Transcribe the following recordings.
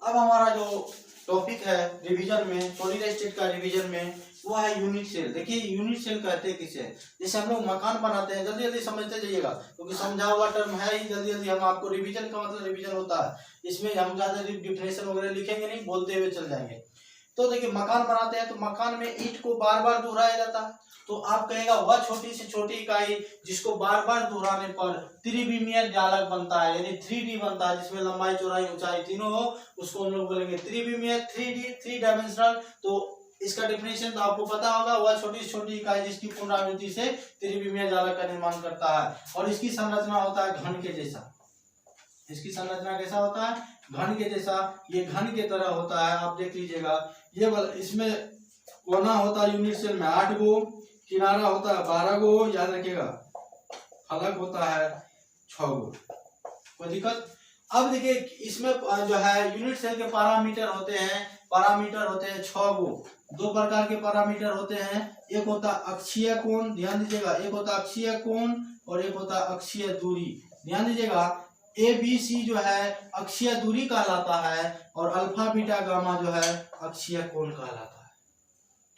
अब हमारा जो टॉपिक है रिवीजन में, सॉलिड स्टेट का रिवीजन में, वो है यूनिट सेल। देखिए यूनिट सेल कहते हैं किसे, जैसे हम लोग मकान बनाते हैं, जल्दी जल्दी समझते जाइएगा क्योंकि समझा हुआ टर्म है ही, जल्दी जल्दी हम आपको रिवीजन का मतलब रिवीजन होता है, इसमें हम ज्यादा डिफिनेशन वगैरह लिखेंगे नहीं, बोलते हुए चल जाएंगे। तो देखिए मकान बनाते हैं तो मकान में ईंट को बार बार दोहराया जाता है, तो आप कहेगा वह छोटी से छोटी इकाई जिसको बार बार दोहराने पर त्रिविमीय जालक बनता है, यानी 3D बनता है, जिसमें लंबाई चौड़ाई ऊंचाई तीनों हो, उसको हम लोग बोलेंगे त्रिविमीय, 3D, 3 डायमेंशनल। तो इसका डेफिनेशन तो आपको पता होगा, वह छोटी से छोटी इकाई जिसकी पुनरावृत्ति से त्रिविमीय जालक का निर्माण करता है, और इसकी संरचना होता है घन के जैसा। इसकी संरचना कैसा होता है? घन के जैसा। ये घन के तरह होता है, आप देख लीजिएगा। ये इसमें कोना होता है यूनिट सेल में 8 गो, किनारा होता है 12 गो, याद रखिएगा, फलक होता है 6 गो। कोई दिक्कत? अब देखिए इसमें जो है यूनिट सेल के पैरामीटर होते हैं 6 गो। दो प्रकार के पैरामीटर होते हैं, एक होता अक्षीय कोण, ध्यान दीजिएगा, एक होता अक्षीय कोण और एक होता अक्षीय दूरी। ध्यान दीजिएगा, ABC जो है अक्षीय दूरी कहलाता है और अल्फा बीटा गामा जो है अक्षीय कोण कहलाता है।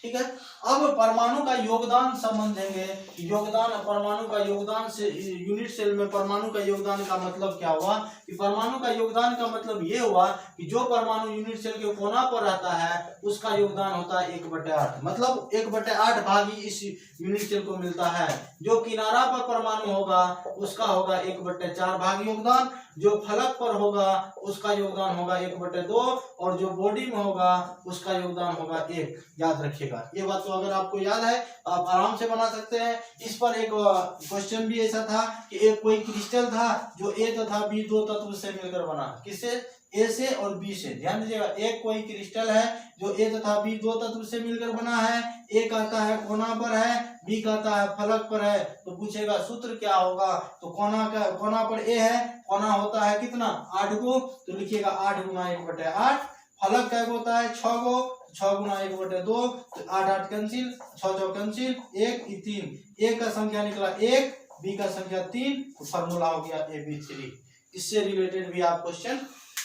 ठीक है। अब परमाणु का योगदान समझेंगे। योगदान, परमाणु का योगदान से यूनिट सेल में परमाणु का योगदान का मतलब क्या हुआ कि परमाणु का योगदान का मतलब ये हुआ कि जो परमाणु यूनिट सेल के कोना पर रहता है उसका योगदान होता है 1/8, मतलब 1/8 भाग ही इस यूनिट सेल को मिलता है। जो किनारा पर परमाणु होगा उसका होगा 1/4 भाग योगदान, जो फलक पर होगा उसका योगदान होगा 1/2 और जो बॉडी में होगा उसका योगदान होगा 1। याद रखिएगा ये बात, तो अगर आपको याद है आप आराम से बना सकते हैं। इस पर एक क्वेश्चन भी ऐसा था कि एक कोई क्रिस्टल था जो A तथा B दो तत्व से मिलकर बना। किससे? A से और B से। ध्यान दीजिएगा, एक कोई क्रिस्टल है जो A तथा B दो तत्व से मिलकर बना है। A कहता है कोना पर है, B कहता है फलक पर है। तो पूछेगा सूत्र क्या होगा, तो कोना पर A है, कोना होता है कितना 8 गो, तो लिखिएगा 8 गुना 1/8। फलक क्या होता है 6 गो, 6 गुना 1/2, तो 8 कैंसिल, 6 कैंसिल, 1 3, A का संख्या निकला 1, B का संख्या 3, तो फॉर्मूला हो गया AB3। इससे रिलेटेड भी आप क्वेश्चन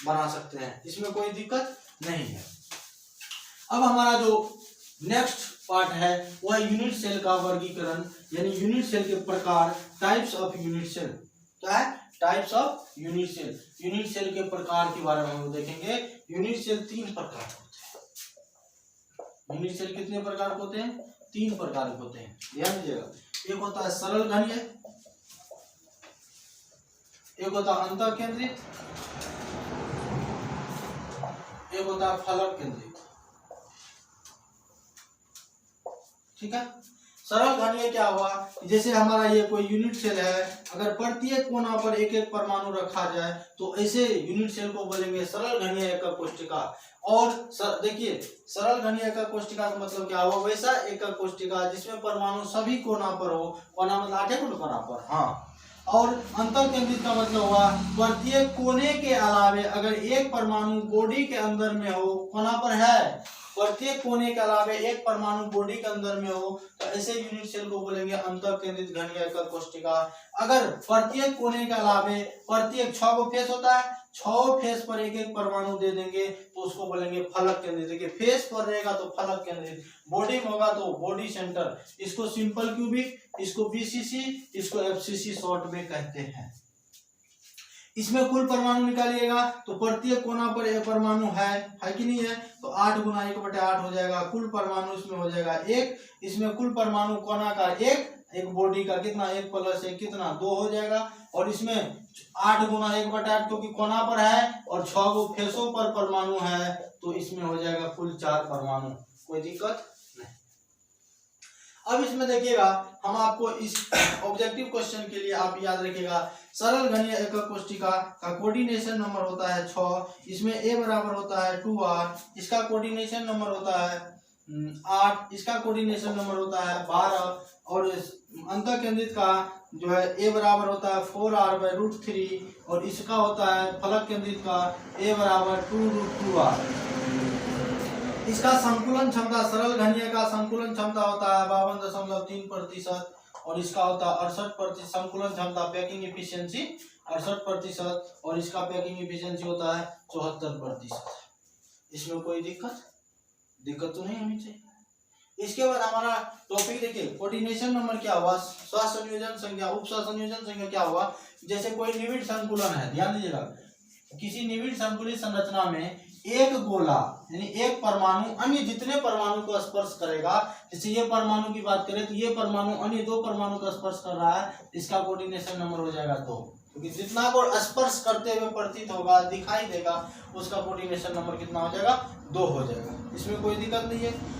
बना सकते हैं, इसमें कोई दिक्कत नहीं है। अब हमारा जो नेक्स्ट पार्ट है वो है यूनिट सेल का वर्गीकरण, यानी यूनिट सेल के प्रकार, टाइप्स ऑफ यूनिट सेल। क्या है? Types of unit cell. Unit cell के प्रकार के बारे में हम देखेंगे। यूनिट सेल 3 प्रकार होते हैं। यूनिट सेल कितने प्रकार के होते हैं? 3 प्रकार के होते हैं, ध्यान दीजिएगा। एक होता है सरल घनीय, एक होता है अंतः केंद्रित, एक होता है फलक केंद्रित। ठीक है। सरल घनीय क्या हुआ, जैसे हमारा ये कोई यूनिट सेल है, अगर प्रत्येक कोना पर एक एक परमाणु रखा जाए तो ऐसे यूनिट सेल को बोलेंगे सरल घनीय एकक कोष्ठिका। और देखिए सरल घनीय एकक कोष्ठिका का मतलब क्या हुआ, वैसा एकक कोष्ठिका जिसमें परमाणु सभी कोना पर हो, कोना मतलब 8 कोना पर, हाँ। और अंतर केंद्रित का मतलब हुआ प्रत्येक कोने के अलावे अगर एक परमाणु बॉडी के अंदर में हो, कोना पर है, प्रत्येक कोने के अलावे एक परमाणु बॉडी के अंदर में हो, तो ऐसे यूनिट सेल को बोलेंगे अंतर केंद्रित घनीय एकक कोष्ठिका। अगर प्रत्येक कोने के अलावे प्रत्येक 6 गो फेस होता है, 6 फेस पर एक एक परमाणु दे देंगे तो उसको बोलेंगे फलक केंद्रित। देखिए फेस पर रहेगा तो फलक केंद्रित, बॉडी में होगा तो बॉडी सेंटर। इसको सिंपल क्यूबिक, इसको BCC, इसको FCC शॉर्ट में कहते हैं। इसमें कुल परमाणु निकालिएगा तो प्रत्येक कोना पर एक परमाणु है कि नहीं है, तो 8 गुना 1/8 हो जाएगा। कुल परमाणु इसमें हो जाएगा 1। इसमें कुल परमाणु कोना का 1, एक बॉडी का कितना 1 + 1 कितना 2 हो जाएगा। और इसमें 8 गुना 1/8 क्योंकि कोना पर है और 6 गो फेसों पर परमाणु है, तो इसमें हो जाएगा कुल 4 परमाणु। कोई दिक्कत नहीं। अब इसमें देखिएगा हम आपको इस ऑब्जेक्टिव क्वेश्चन के लिए आप याद रखिएगा, सरल घनीय एकक कोष्ठिका का कोऑर्डिनेशन नंबर होता है 6। इसमें A बराबर होता है 2R, इसका कोऑर्डिनेशन नंबर होता है 8, इसका कोऑर्डिनेशन नंबर होता है 12। और अंतर केंद्रित का जो है A बराबर होता है 4R/√3 और इसका होता है फलक केंद्रित का A बराबर 2√2R। इसका संकुलन क्षमता, सरल घनीय का संकुलन क्षमता होता है 52.3% और इसका होता है 68%। संकुलन क्षमता पैकिंग इफिशियंसी 68% और इसका पैकिंग इफिशियंसी होता है 74%। इसमें कोई दिक्कत तो नहीं होनी चाहिए। इसके बाद हमारा टॉपिक देखिए, कोऑर्डिनेशन नंबर क्या हुआ, सहसंयोजन संख्या, उप सहसंयोजन संख्या क्या हुआ। जैसे कोई निविड़ संकुलन है, ध्यान दीजिएगा, किसी निविड़ संकुलित संरचना में एक गोला यानी एक परमाणु अन्य जितने परमाणु को स्पर्श करेगा, जैसे ये परमाणु की बात करें तो ये परमाणु अन्य दो परमाणु को स्पर्श कर रहा है, इसका कोऑर्डिनेशन नंबर हो जाएगा 2, क्योंकि जितना को स्पर्श करते हुए प्रतीत होगा, दिखाई देगा, उसका कोऑर्डिनेशन नंबर कितना हो जाएगा, 2 हो जाएगा। इसमें कोई दिक्कत नहीं है।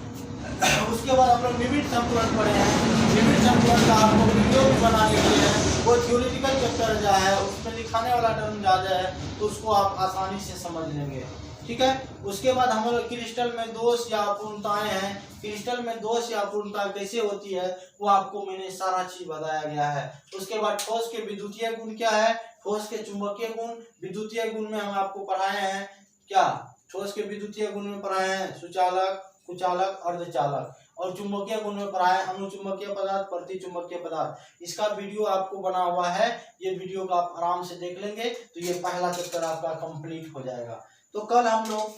उसके बाद हम लोग निविड़ संकुलन पढ़े हैं। निविड़ संकुलन का आपको वीडियो भी बना के दिए हैं, वो थ्योरेटिकल चैप्टर जो है उसमें लिखाने वाला टर्म ज्यादा है, तो उसको आप आसानी से समझ लेंगे, ठीक है। उसके बाद हम लोग क्रिस्टल में दोष या अपूर्णताएं हैं, क्रिस्टल में दोष या अपूर्णता कैसे होती है वो आपको मैंने सारा चीज बताया गया है। उसके बाद ठोस के विद्युतीय गुण क्या है, ठोस के चुंबकीय गुण, विद्युतीय गुण में हम आपको पढ़ाए हैं क्या, ठोस के विद्युतीय गुण में पढ़ाए हैं सुचालक, कुचालक, अर्धचालक, और चुंबकीय गुण में पढ़ाए अनुचुंबकीय पदार्थ, प्रतिचुंबकीय पदार्थ। इसका वीडियो आपको बना हुआ है, ये वीडियो का आप आराम से देख लेंगे तो ये पहला चैप्टर आपका कंप्लीट हो जाएगा। तो कल हम लोग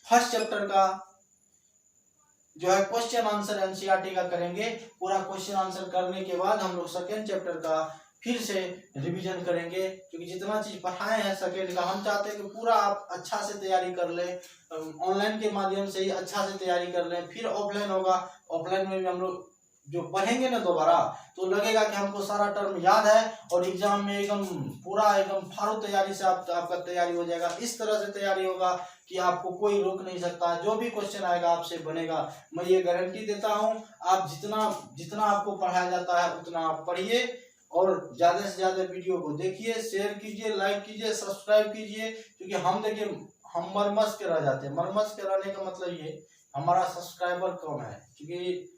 फर्स्ट चैप्टर का जो है क्वेश्चन आंसर एनसीईआरटी का करेंगे। पूरा क्वेश्चन आंसर करने के बाद हम लोग सेकेंड चैप्टर का फिर से रिवीजन करेंगे, क्योंकि जितना चीज पढ़ाए हैं सेकेंड का, हम चाहते हैं कि पूरा आप अच्छा से तैयारी कर लें, ऑनलाइन के माध्यम से ही अच्छा से तैयारी कर लें। फिर ऑफलाइन होगा, ऑफलाइन में भी हम लोग जो पढ़ेंगे ना दोबारा, तो लगेगा कि हमको सारा टर्म याद है और एग्जाम में एकदम पूरा एकदम फारू तैयारी से आपका तैयारी हो जाएगा। इस तरह से तैयारी होगा कि आपको कोई रोक नहीं सकता, जो भी क्वेश्चन आएगा आपसे बनेगा, मैं ये गारंटी देता हूँ। आप जितना आपको पढ़ाया जाता है उतना आप पढ़िए और ज्यादा से ज्यादा वीडियो को देखिए, शेयर कीजिए, लाइक कीजिए, सब्सक्राइब कीजिए, क्योंकि हम देखिए हम मरमस के रह जाते हैं। मरमस के रहने का मतलब ये हमारा सब्सक्राइबर कम है, क्योंकि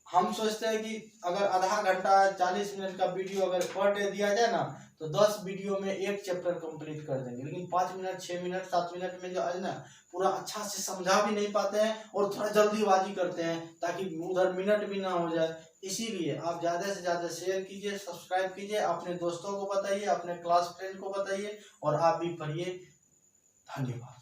हम सोचते हैं कि अगर आधा घंटा 40 मिनट का वीडियो अगर पर डे दिया जाए ना तो 10 वीडियो में एक चैप्टर कंप्लीट कर देंगे, लेकिन 5 मिनट 6 मिनट 7 मिनट में जो है ना पूरा अच्छा से समझा भी नहीं पाते हैं और थोड़ा जल्दीबाजी करते हैं ताकि उधर मिनट भी ना हो जाए। इसीलिए आप ज्यादा से ज्यादा शेयर कीजिए, सब्सक्राइब कीजिए, अपने दोस्तों को बताइए, अपने क्लास फ्रेंड को बताइए और आप भी पढ़िए। धन्यवाद।